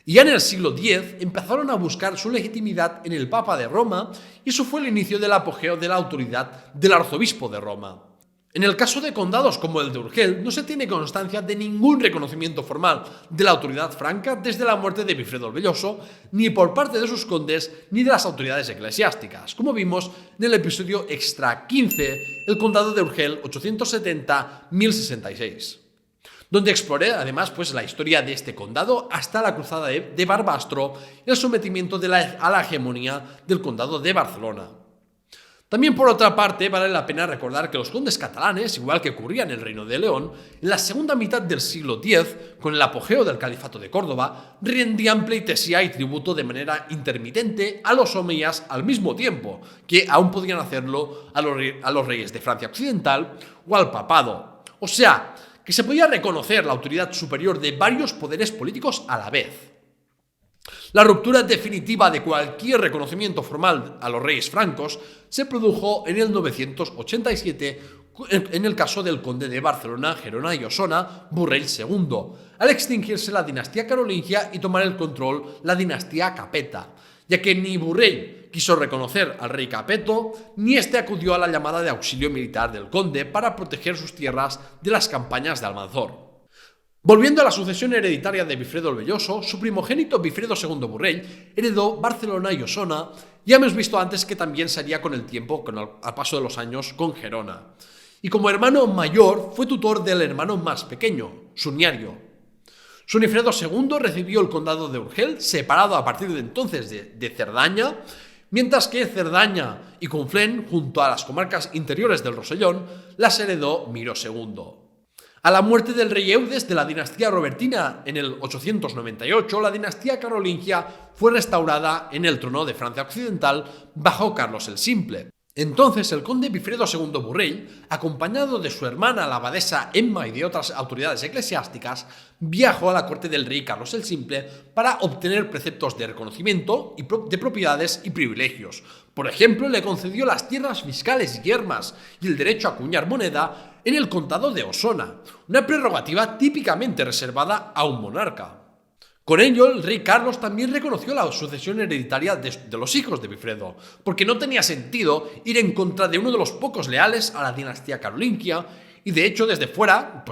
Y ya en el siglo X empezaron a buscar su legitimidad en el Papa de Roma y eso fue el inicio del apogeo de la autoridad del arzobispo de Roma. En el caso de condados como el de Urgel, no se tiene constancia de ningún reconocimiento formal de la autoridad franca desde la muerte de Bifredo el Velloso, ni por parte de sus condes ni de las autoridades eclesiásticas, como vimos en el episodio extra 15, el condado de Urgel 870-1066, donde exploré además la historia de este condado hasta la cruzada de Barbastro y el sometimiento a la hegemonía del condado de Barcelona. También, por otra parte, vale la pena recordar que los condes catalanes, igual que ocurría en el Reino de León, en la segunda mitad del siglo X, con el apogeo del Califato de Córdoba, rendían pleitesía y tributo de manera intermitente a los omeyas al mismo tiempo que aún podían hacerlo a los reyes de Francia Occidental o al papado. O sea, que se podía reconocer la autoridad superior de varios poderes políticos a la vez. La ruptura definitiva de cualquier reconocimiento formal a los reyes francos se produjo en el 987 en el caso del conde de Barcelona, Gerona y Osona, Borrell II, al extinguirse la dinastía carolingia y tomar el control la dinastía Capeta. ya que ni Borrell quiso reconocer al rey Capeto, ni este acudió a la llamada de auxilio militar del conde para proteger sus tierras de las campañas de Almanzor. Volviendo a la sucesión hereditaria de Bifredo el Velloso, su primogénito Bifredo II Borrell heredó Barcelona y Osona. Ya hemos visto antes que también se haría con el tiempo, al paso de los años, con Gerona. Y como hermano mayor fue tutor del hermano más pequeño, Suniario. Sunifredo II recibió el condado de Urgel, separado a partir de entonces de Cerdaña, mientras que Cerdaña y Conflent, junto a las comarcas interiores del Rosellón, las heredó Miró II. A la muerte del rey Eudes de la dinastía robertina en el 898, la dinastía carolingia fue restaurada en el trono de Francia Occidental bajo Carlos el Simple. Entonces el conde Bifredo II Borrell, acompañado de su hermana la abadesa Emma y de otras autoridades eclesiásticas, viajó a la corte del rey Carlos el Simple para obtener preceptos de reconocimiento de propiedades y privilegios. Por ejemplo, le concedió las tierras fiscales y yermas y el derecho a acuñar moneda en el condado de Osona, una prerrogativa típicamente reservada a un monarca. Con ello, el rey Carlos también reconoció la sucesión hereditaria de los hijos de Bifredo, porque no tenía sentido ir en contra de uno de los pocos leales a la dinastía carolingia, y de hecho desde fuera,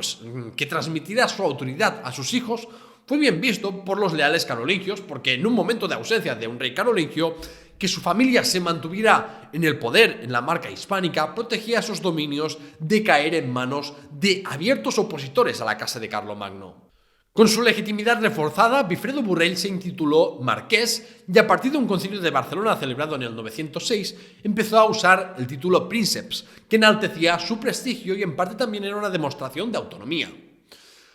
que transmitiera su autoridad a sus hijos fue bien visto por los leales carolingios, porque en un momento de ausencia de un rey carolingio, que su familia se mantuviera en el poder en la marca hispánica protegía a sus dominios de caer en manos de abiertos opositores a la casa de Carlomagno. Con su legitimidad reforzada, Bifredo Borrell se intituló marqués y a partir de un concilio de Barcelona celebrado en el 906 empezó a usar el título princeps, que enaltecía su prestigio y en parte también era una demostración de autonomía.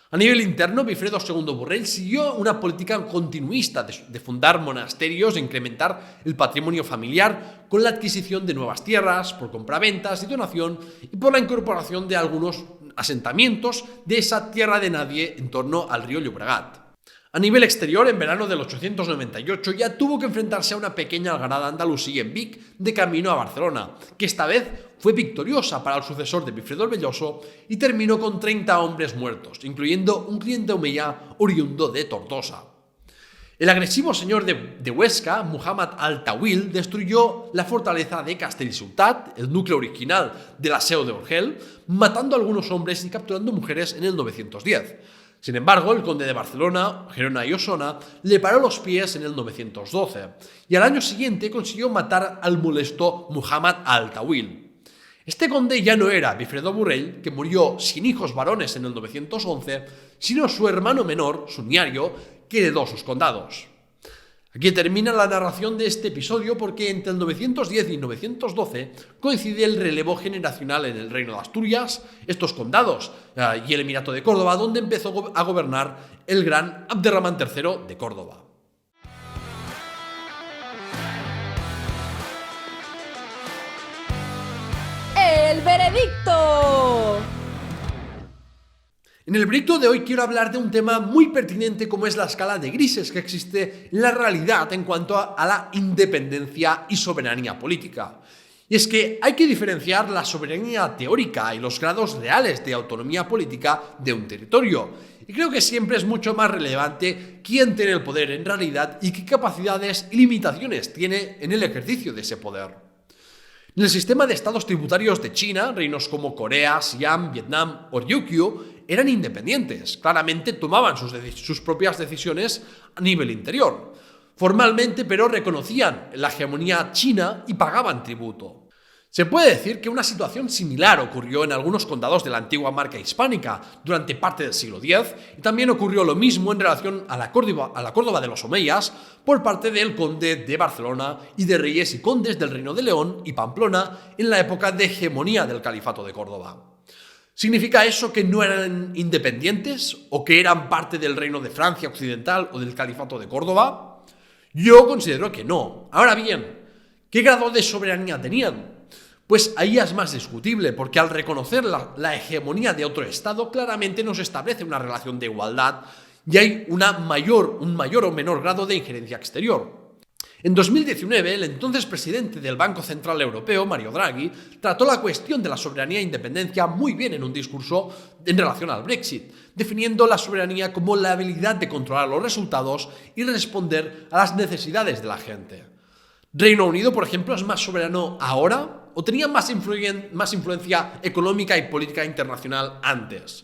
A nivel interno, Bifredo II Borrell siguió una política continuista de fundar monasterios e incrementar el patrimonio familiar con la adquisición de nuevas tierras, por compraventas y donación y por la incorporación de algunos asentamientos de esa tierra de nadie en torno al río Llobregat. A nivel exterior, en verano del 898 ya tuvo que enfrentarse a una pequeña algarada andalusí en Vic de camino a Barcelona, que esta vez fue victoriosa para el sucesor de Bifredo el Velloso y terminó con 30 hombres muertos, incluyendo un cliente omeya oriundo de Tortosa. El agresivo señor de Huesca, Muhammad al-Tawil, destruyó la fortaleza de Castellsultat, el núcleo original del aseo de Urgel, matando a algunos hombres y capturando mujeres en el 910. Sin embargo, el conde de Barcelona, Gerona y Osona le paró los pies en el 912 y al año siguiente consiguió matar al molesto Muhammad al-Tawil. Este conde ya no era Bifredo Borrell, que murió sin hijos varones en el 911, sino su hermano menor, Suniario, que heredó sus condados. Aquí termina la narración de este episodio porque entre el 910 y 912 coincide el relevo generacional en el Reino de Asturias, estos condados y el Emirato de Córdoba, donde empezó a gobernar el gran Abderramán III de Córdoba. ¡El veredicto! En el veredicto de hoy quiero hablar de un tema muy pertinente como es la escala de grises que existe en la realidad en cuanto a la independencia y soberanía política. Y es que hay que diferenciar la soberanía teórica y los grados reales de autonomía política de un territorio. Y creo que siempre es mucho más relevante quién tiene el poder en realidad y qué capacidades y limitaciones tiene en el ejercicio de ese poder. En el sistema de estados tributarios de China, reinos como Corea, Siam, Vietnam o Ryukyu eran independientes, claramente tomaban sus propias decisiones a nivel interior. Formalmente, pero reconocían la hegemonía china y pagaban tributo. Se puede decir que una situación similar ocurrió en algunos condados de la antigua marca hispánica durante parte del siglo X y también ocurrió lo mismo en relación a la Córdoba de los Omeyas por parte del conde de Barcelona y de reyes y condes del Reino de León y Pamplona en la época de hegemonía del Califato de Córdoba. ¿Significa eso que no eran independientes o que eran parte del Reino de Francia Occidental o del Califato de Córdoba? Yo considero que no. Ahora bien, ¿qué grado de soberanía tenían? Pues ahí es más discutible, porque al reconocer la hegemonía de otro Estado, claramente no se establece una relación de igualdad y hay un mayor o menor grado de injerencia exterior. En 2019, el entonces presidente del Banco Central Europeo, Mario Draghi, trató la cuestión de la soberanía e independencia muy bien en un discurso en relación al Brexit, definiendo la soberanía como la habilidad de controlar los resultados y responder a las necesidades de la gente. ¿Reino Unido, por ejemplo, es más soberano ahora o tenía más influencia económica y política internacional antes?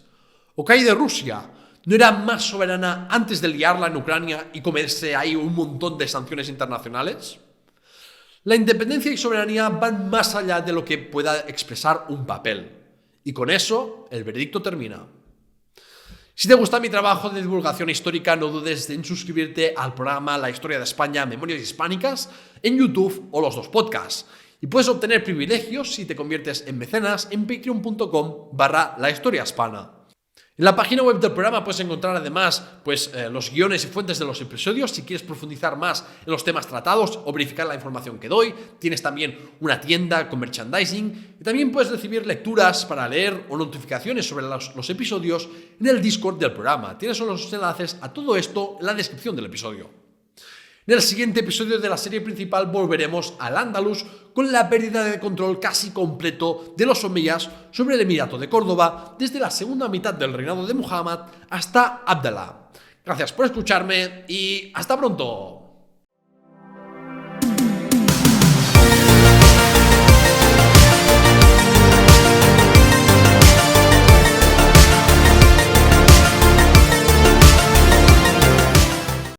¿O qué hay de Rusia? ¿No era más soberana antes de liarla en Ucrania y comerse ahí un montón de sanciones internacionales? La independencia y soberanía van más allá de lo que pueda expresar un papel. Y con eso, el veredicto termina. Si te gusta mi trabajo de divulgación histórica, no dudes en suscribirte al programa La Historia de España, Memorias Hispánicas, en YouTube o los dos podcasts. Y puedes obtener privilegios si te conviertes en mecenas en patreon.com/lahistoriahispana. En la página web del programa puedes encontrar además los guiones y fuentes de los episodios si quieres profundizar más en los temas tratados o verificar la información que doy. Tienes también una tienda con merchandising y también puedes recibir lecturas para leer o notificaciones sobre los episodios en el Discord del programa. Tienes los enlaces a todo esto en la descripción del episodio. En el siguiente episodio de la serie principal volveremos al Andalus con la pérdida de control casi completo de los omeyas sobre el Emirato de Córdoba desde la segunda mitad del reinado de Muhammad hasta Abdalá. Gracias por escucharme y hasta pronto.